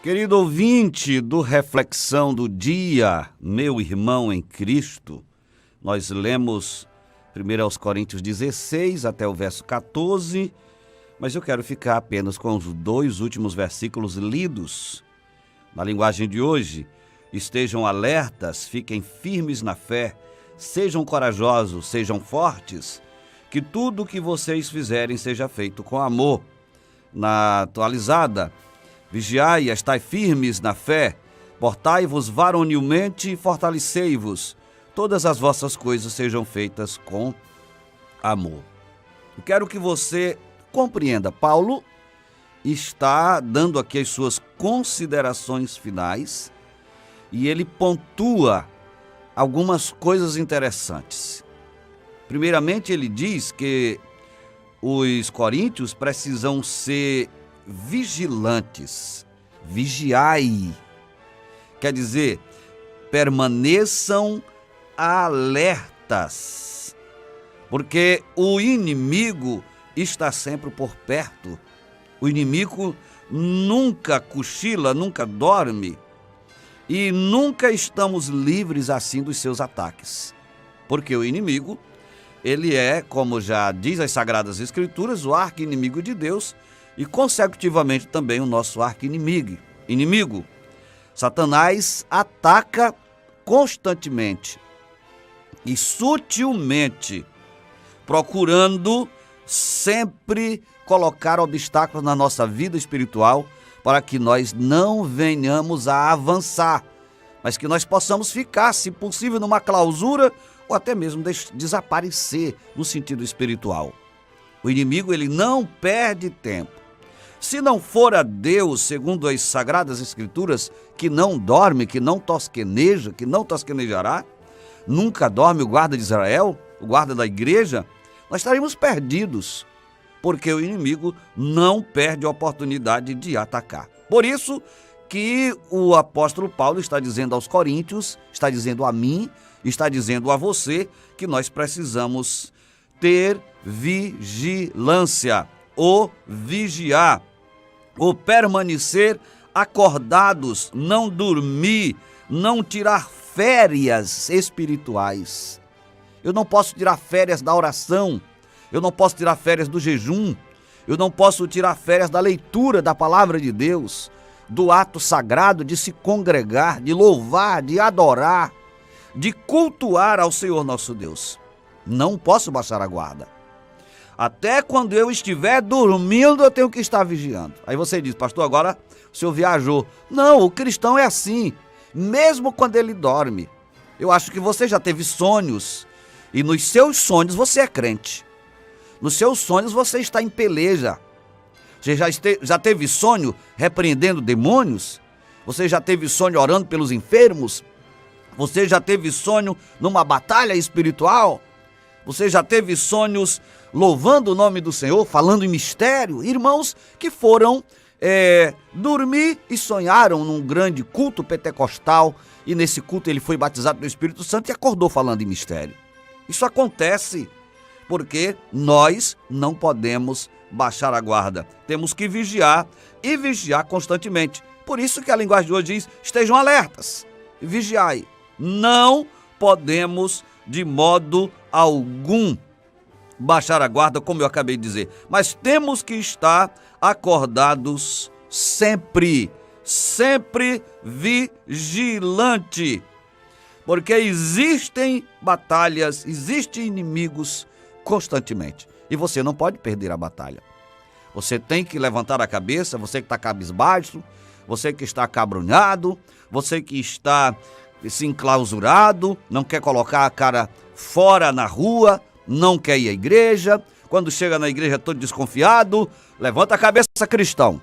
Querido ouvinte do Reflexão do Dia, meu irmão em Cristo, nós lemos 1 Coríntios 16 até o verso 14, mas eu quero ficar apenas com os dois últimos versículos lidos. Na linguagem de hoje, estejam alertas, fiquem firmes na fé, sejam corajosos, sejam fortes, que tudo o que vocês fizerem seja feito com amor. Na atualizada, vigiai e estai firmes na fé, portai-vos varonilmente e fortalecei-vos, todas as vossas coisas sejam feitas com amor. Eu quero que você compreenda, Paulo está dando aqui as suas considerações finais e ele pontua algumas coisas interessantes. Primeiramente, ele diz que os coríntios precisam ser vigilantes. Vigiai. Quer dizer, permaneçam alertas. Porque o inimigo está sempre por perto. O inimigo nunca cochila, nunca dorme. E nunca estamos livres assim dos seus ataques. Porque o inimigo, ele é, como já diz as Sagradas Escrituras, o arqui-inimigo de Deus e, consecutivamente, também o nosso arqui-inimigo. Satanás ataca constantemente e sutilmente, procurando sempre colocar obstáculos na nossa vida espiritual para que nós não venhamos a avançar, mas que nós possamos ficar, se possível, numa clausura ou até mesmo desaparecer no sentido espiritual. O inimigo, ele não perde tempo. Se não for a Deus, segundo as Sagradas Escrituras, que não dorme, que não tosqueneja, que não tosquenejará, nunca dorme o guarda de Israel, o guarda da igreja, nós estaríamos perdidos, porque o inimigo não perde a oportunidade de atacar. Por isso que o apóstolo Paulo está dizendo aos coríntios, está dizendo a mim, está dizendo a você, que nós precisamos ter vigilância, ou vigiar, ou permanecer acordados, não dormir, não tirar férias espirituais. Eu não posso tirar férias da oração, eu não posso tirar férias do jejum, eu não posso tirar férias da leitura da palavra de Deus, do ato sagrado de se congregar, de louvar, de adorar, de cultuar ao Senhor nosso Deus. Não posso baixar a guarda. Até quando eu estiver dormindo, eu tenho que estar vigiando. Aí você diz, pastor, agora o senhor viajou. Não, o cristão é assim, mesmo quando ele dorme. Eu acho que você já teve sonhos, e nos seus sonhos você é crente. Nos seus sonhos você está em peleja. Você já teve sonho repreendendo demônios? Você já teve sonho orando pelos enfermos? Você já teve sonho numa batalha espiritual? Você já teve sonhos louvando o nome do Senhor, falando em mistério? Irmãos que foram dormir e sonharam num grande culto pentecostal, e nesse culto ele foi batizado no Espírito Santo e acordou falando em mistério. Isso acontece porque nós não podemos baixar a guarda. Temos que vigiar e vigiar constantemente. Por isso que a linguagem de hoje diz, estejam alertas, vigiai. Não podemos de modo algum baixar a guarda, como eu acabei de dizer, mas temos que estar acordados sempre, sempre vigilante, porque existem batalhas, existem inimigos constantemente, e você não pode perder a batalha. Você tem que levantar a cabeça, você que está cabisbaixo, você que está acabrunhado, você que está se enclausurado, não quer colocar a cara fora na rua, não quer ir à igreja, quando chega na igreja todo desconfiado, levanta a cabeça, cristão.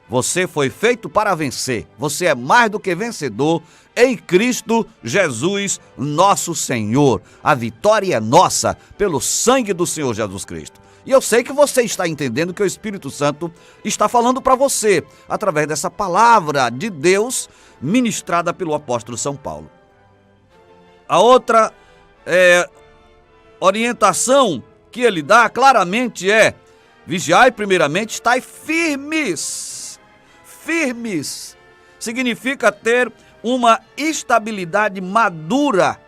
Você foi feito para vencer, você é mais do que vencedor em Cristo Jesus, nosso Senhor. A vitória é nossa pelo sangue do Senhor Jesus Cristo. E eu sei que você está entendendo que o Espírito Santo está falando para você, através dessa palavra de Deus ministrada pelo apóstolo São Paulo. A outra orientação que ele dá claramente vigiai primeiramente, estai firmes. Firmes. significa ter uma estabilidade madura,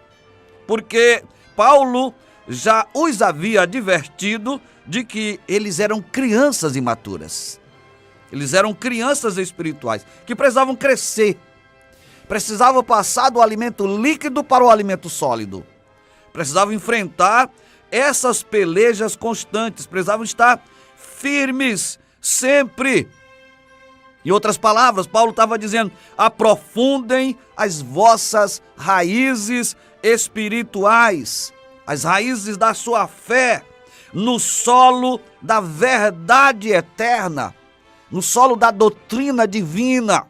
porque Paulo já os havia advertido de que eles eram crianças imaturas. Eles eram crianças espirituais que precisavam crescer, precisavam passar do alimento líquido para o alimento sólido, precisavam enfrentar essas pelejas constantes, precisavam estar firmes sempre. Em outras palavras, Paulo estava dizendo: aprofundem as vossas raízes espirituais, as raízes da sua fé, no solo da verdade eterna, no solo da doutrina divina.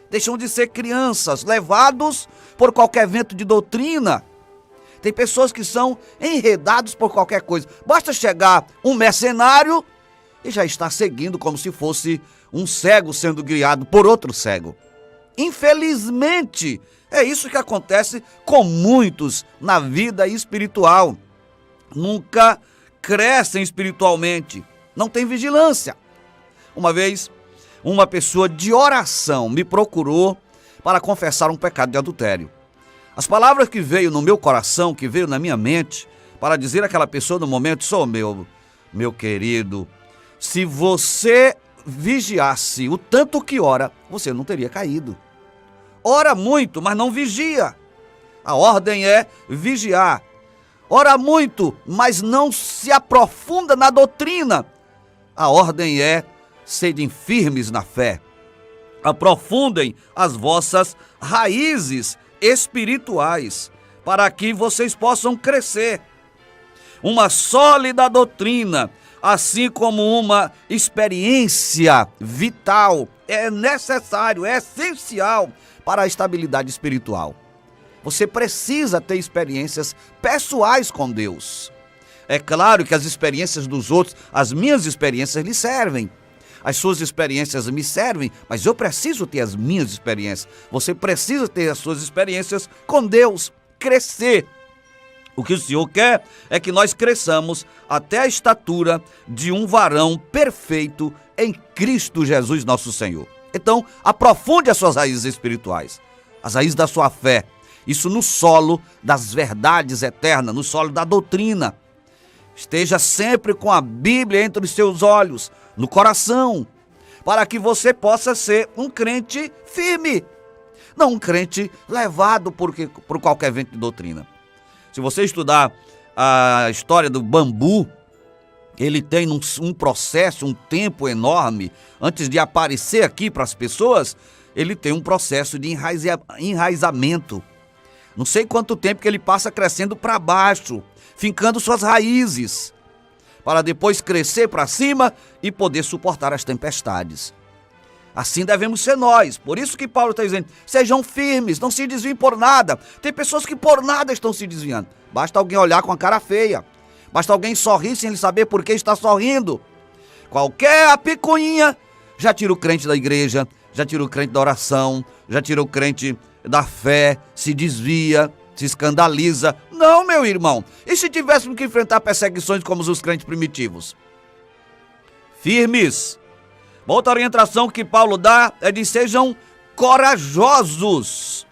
Deixam de ser crianças, levados por qualquer vento de doutrina. Tem pessoas que são enredados por qualquer coisa. Basta chegar um mercenário e já está seguindo como se fosse um cego sendo guiado por outro cego. Infelizmente, é isso que acontece com muitos na vida espiritual. Nunca crescem espiritualmente, não tem vigilância. Uma vez, uma pessoa de oração me procurou para confessar um pecado de adultério. As palavras que veio no meu coração, que veio na minha mente, para dizer àquela pessoa no momento: sou meu querido, se você vigiasse o tanto que ora, você não teria caído. Ora muito, mas não vigia. A ordem é vigiar. Ora muito, mas não se aprofunda na doutrina. A ordem é: sejam firmes na fé. Aprofundem as vossas raízes espirituais, para que vocês possam crescer. Uma sólida doutrina, assim como uma experiência vital, é necessário, é essencial para a estabilidade espiritual. Você precisa ter experiências pessoais com Deus. É claro que as experiências dos outros, as minhas experiências lhe servem. As suas experiências me servem, mas eu preciso ter as minhas experiências. Você precisa ter as suas experiências com Deus, crescer. O que o Senhor quer é que nós cresçamos até a estatura de um varão perfeito em Cristo Jesus nosso Senhor. Então, aprofunde as suas raízes espirituais, as raízes da sua fé. Isso no solo das verdades eternas, no solo da doutrina. Esteja sempre com a Bíblia entre os seus olhos, no coração, para que você possa ser um crente firme, não um crente levado por qualquer vento de doutrina. Se você estudar a história do bambu, ele tem um processo, um tempo enorme, antes de aparecer aqui para as pessoas, ele tem um processo de enraizamento. Não sei quanto tempo que ele passa crescendo para baixo, fincando suas raízes, para depois crescer para cima e poder suportar as tempestades. Assim devemos ser nós. Por isso que Paulo está dizendo: sejam firmes, não se desviem por nada. Tem pessoas que por nada estão se desviando. Basta alguém olhar com a cara feia. Basta alguém sorrir sem ele saber por que está sorrindo. Qualquer apicuinha já tira o crente da igreja, já tira o crente da oração, já tira o crente da fé, se desvia, se escandaliza. Não, meu irmão. E se tivéssemos que enfrentar perseguições como os crentes primitivos? Firmes. Outra orientação que Paulo dá é de: sejam corajosos.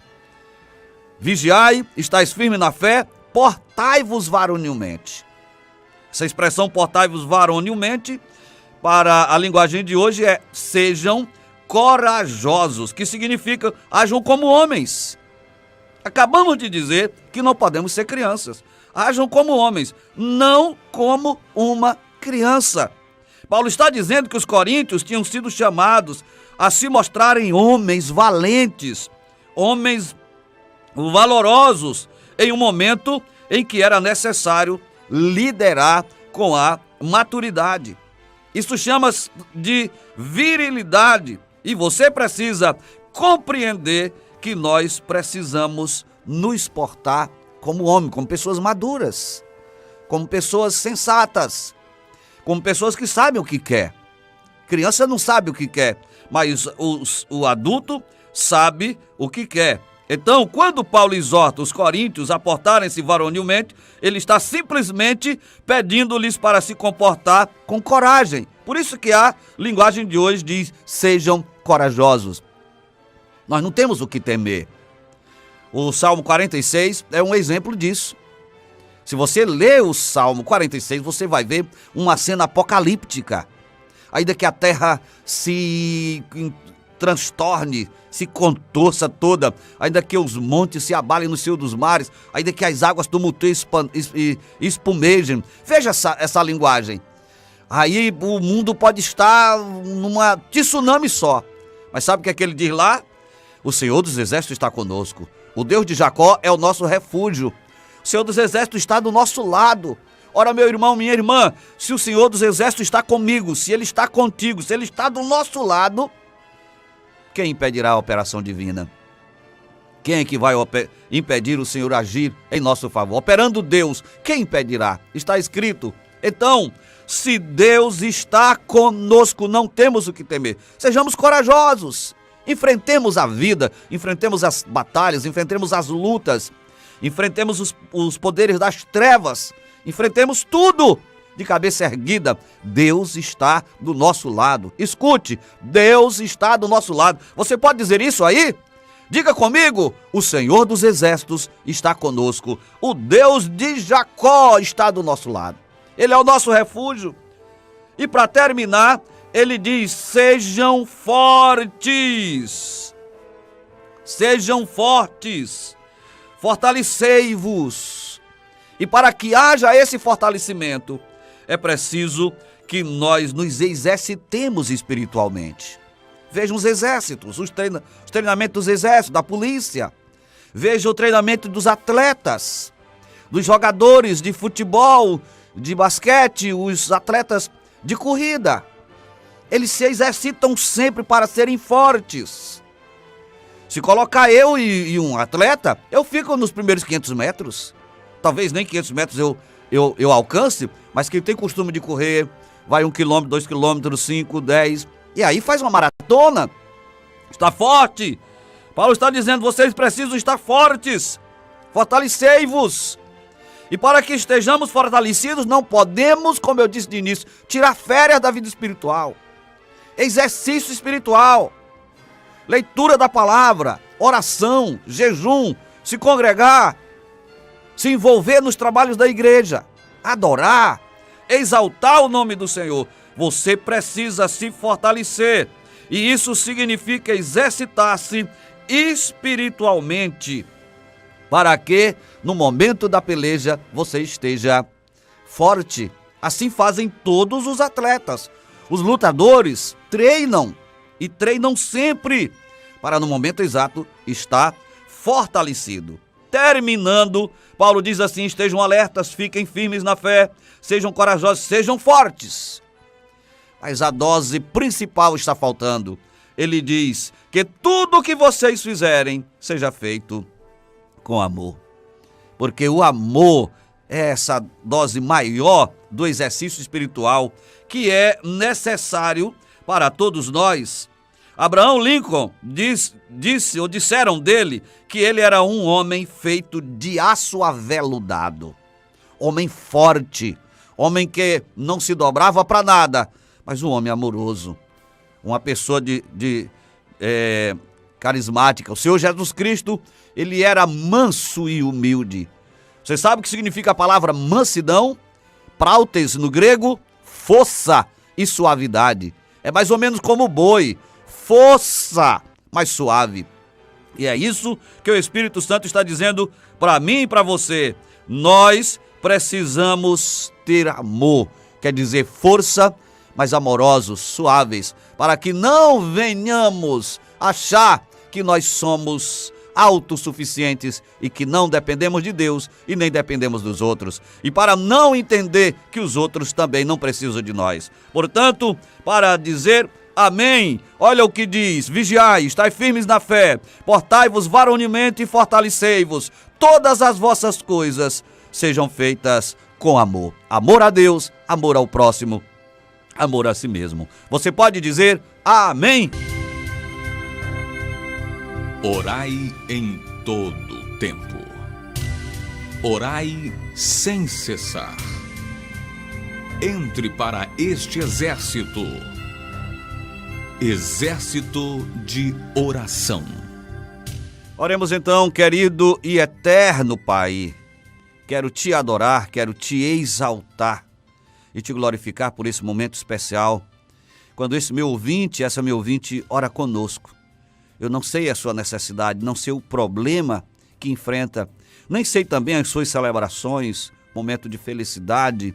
Vigiai, estáis firmes na fé, portai-vos varonilmente. Essa expressão portai-vos varonilmente, para a linguagem de hoje, é: sejam corajosos, que significa ajam como homens. Acabamos de dizer que não podemos ser crianças. Ajam como homens, não como uma criança. Paulo está dizendo que os coríntios tinham sido chamados a se mostrarem homens valentes, homens valorosos, em um momento em que era necessário liderar com a maturidade. Isso chama-se de virilidade, e você precisa compreender que nós precisamos nos portar como homem, como pessoas maduras, como pessoas sensatas, como pessoas que sabem o que quer. Criança não sabe o que quer, mas o adulto sabe o que quer. Então, quando Paulo exorta os coríntios a portarem-se varonilmente, ele está simplesmente pedindo-lhes para se comportar com coragem. Por isso que a linguagem de hoje diz: sejam corajosos. Nós não temos o que temer. O Salmo 46 é um exemplo disso. Se você ler o Salmo 46, você vai ver uma cena apocalíptica. Ainda que a terra se transtorne, se contorça toda, ainda que os montes se abalem no seio dos mares, ainda que as águas tumultuem e espumejem. Veja essa linguagem. Aí o mundo pode estar numa tsunami só. Mas sabe o que é que ele diz lá? O Senhor dos Exércitos está conosco. O Deus de Jacó é o nosso refúgio. O Senhor dos Exércitos está do nosso lado. Ora, meu irmão, minha irmã, se o Senhor dos Exércitos está comigo, se Ele está contigo, se Ele está do nosso lado, quem impedirá a operação divina? Quem é que vai impedir o Senhor agir em nosso favor? Operando Deus, quem impedirá? Está escrito. Então, se Deus está conosco, não temos o que temer. Sejamos corajosos. Enfrentemos a vida, enfrentemos as batalhas, enfrentemos as lutas, enfrentemos os poderes das trevas, enfrentemos tudo de cabeça erguida. Deus está do nosso lado. Escute, Deus está do nosso lado. Você pode dizer isso aí? Diga comigo, o Senhor dos Exércitos está conosco. O Deus de Jacó está do nosso lado. Ele é o nosso refúgio. E para terminar, ele diz: sejam fortes. Sejam fortes. Fortalecei-vos. E para que haja esse fortalecimento, é preciso que nós nos exercitemos espiritualmente. Vejam os exércitos, os treinamentos dos exércitos, da polícia. Veja o treinamento dos atletas, dos jogadores de futebol, de basquete, os atletas de corrida. Eles se exercitam sempre para serem fortes. Se colocar eu e um atleta, eu fico nos primeiros 500 metros. Talvez nem 500 metros eu alcance, mas quem tem costume de correr, vai 1 quilômetro, 2 quilômetros, 5, 10, e aí faz uma maratona. Está forte. Paulo está dizendo, vocês precisam estar fortes. Fortalecei-vos. E para que estejamos fortalecidos, não podemos, como eu disse de início, tirar férias da vida espiritual. Exercício espiritual. Leitura da palavra, oração, jejum, se congregar, se envolver nos trabalhos da igreja, adorar, exaltar o nome do Senhor. Você precisa se fortalecer. E isso significa exercitar-se espiritualmente, para que no momento da peleja você esteja forte. Assim fazem todos os atletas. Os lutadores treinam e treinam sempre para no momento exato estar fortalecido. Terminando, Paulo diz assim: estejam alertas, fiquem firmes na fé, sejam corajosos, sejam fortes. Mas a dose principal está faltando. Ele diz que tudo o que vocês fizerem seja feito com amor. Porque o amor é essa dose maior do exercício espiritual que é necessário para todos nós. Abraham Lincoln disseram dele que ele era um homem feito de aço aveludado. Homem forte, homem que não se dobrava para nada, mas um homem amoroso, uma pessoa carismática. O Senhor Jesus Cristo, ele era manso e humilde. Você sabe o que significa a palavra mansidão? Prautes no grego, força e suavidade. É mais ou menos como o boi, força, mas suave. E é isso que o Espírito Santo está dizendo para mim e para você. Nós precisamos ter amor, quer dizer força, mas amorosos, suaves, para que não venhamos achar que nós somos autossuficientes e que não dependemos de Deus e nem dependemos dos outros. E para não entender que os outros também não precisam de nós. Portanto, para dizer amém, olha o que diz: vigiai, estai firmes na fé, portai-vos varonilmente e fortalecei-vos. Todas as vossas coisas sejam feitas com amor. Amor a Deus, amor ao próximo, amor a si mesmo. Você pode dizer amém? Orai em todo tempo. Orai sem cessar. Entre para este exército. Exército de oração. Oremos então, querido e eterno Pai. Quero te adorar, quero te exaltar e te glorificar por esse momento especial. Quando esse meu ouvinte, essa minha ouvinte, ora conosco. Eu não sei a sua necessidade, não sei o problema que enfrenta, nem sei também as suas celebrações, momento de felicidade,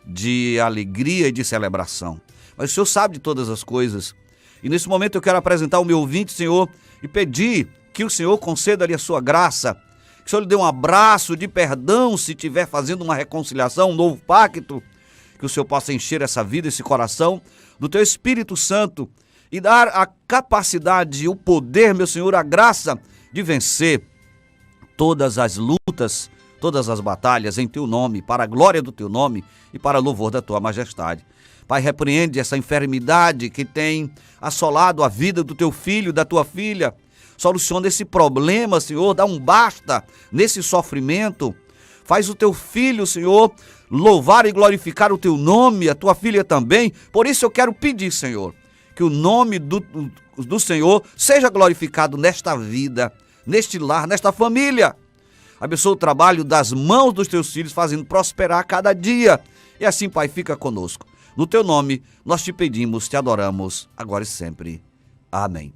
de alegria e de celebração. Mas o Senhor sabe de todas as coisas. E nesse momento eu quero apresentar o meu ouvinte, Senhor, e pedir que o Senhor conceda-lhe a sua graça, que o Senhor lhe dê um abraço de perdão se estiver fazendo uma reconciliação, um novo pacto, que o Senhor possa encher essa vida, esse coração do Teu Espírito Santo e dar a capacidade, o poder, meu Senhor, a graça de vencer todas as lutas, todas as batalhas em Teu nome, para a glória do Teu nome e para louvor da Tua majestade. Pai, repreende essa enfermidade que tem assolado a vida do Teu filho, da Tua filha. Soluciona esse problema, Senhor, dá um basta nesse sofrimento. Faz o Teu filho, Senhor, louvar e glorificar o Teu nome, a Tua filha também. Por isso eu quero pedir, Senhor, que o nome do Senhor seja glorificado nesta vida, neste lar, nesta família. Abençoa o trabalho das mãos dos Teus filhos, fazendo prosperar cada dia. E assim, Pai, fica conosco. No Teu nome, nós te pedimos, te adoramos, agora e sempre. Amém.